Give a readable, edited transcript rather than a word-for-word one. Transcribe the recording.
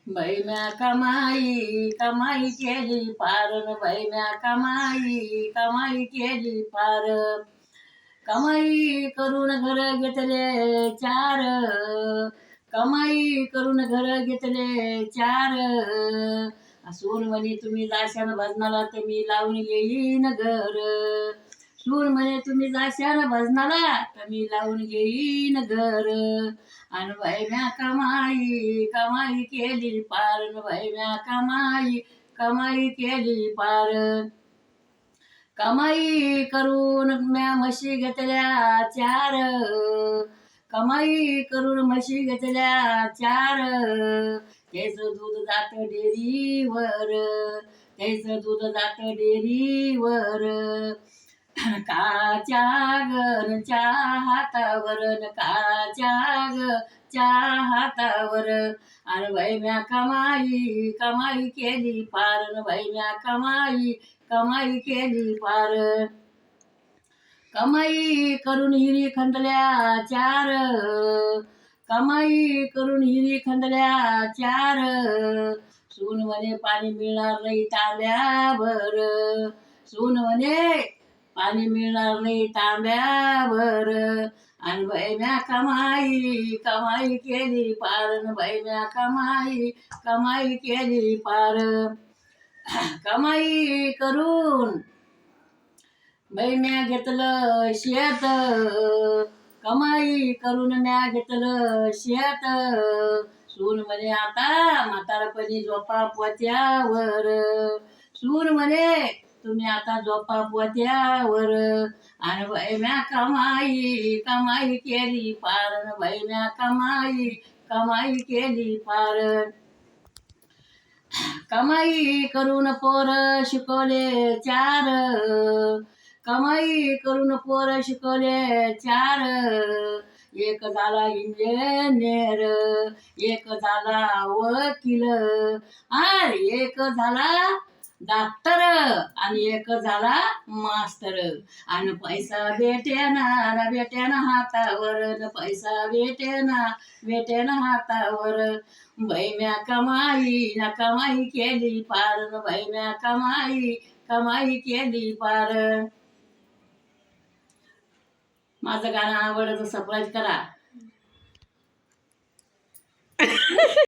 बाई म्या कमाई कमाई केली पार न बाई म्या कमाई कमाई केली पार कमाई करून घर घेतले चार कमाई करून घर घेतले चार सून म्हणे तुम्ही जाशान भजनाला तर मी लावून येईन घर सून म्हणे तुम्ही जाशान भजनाला तर मी लावून घेईन घर आणि बाई म्या कमाई कमाई केली पार न बाई म्या कमाई कमाई केली पार कमाई करून म्या म्हशी घेतल्या चार कमाई करून म्हशी घेतल्या चार त्याच दूध जात डेअरीवर त्याच दूध जात डेअरीवर काच्या गनच्या हातावर काच्या गच्या हातावर आणि बाई म्या कमाई कमाई केली पार न बाई म्या कमाई कमाई केली पार कमाई करून हिरी खंदल्या चार कमाई करून हिरी खंदल्या चार सून म्हणे पाणी मिळणार नाही तांब्यावर सून म्हणे पाणी मिळणार नाही तांब्यावर आणि बाई म्या कमाई कमाई केली पार न बाई म्या कमाई कमाई केली पार कमाई करून बाई म्या घेतलं शेत कमाई करून म्या घेतलं शेत सून म्हणे आता म्हातारपणी झोपा पोत्यावर सून म्हणे तुम्ही आता झोपा पोत्यावर आणि बाई म्या कमाई कमाई केली पार बाई म्या कमाई कमाई केली पार कमाई करून पोर शिकवले चार कमाई करून पोर शिकवले चार एक झाला इंजिनियर एक झाला वकील आणि एक झाला डॉक्टर आणि एक झाला मास्तर आणि पैसा भेटेना भेटेना हातावर न पैसा भेटेना हातावर बाई म्या कमाई ना कमाई केली पार न बाई म्या कमाई कमाई केली पार माझं गाणं आवडलं तर सबस्क्राईब करा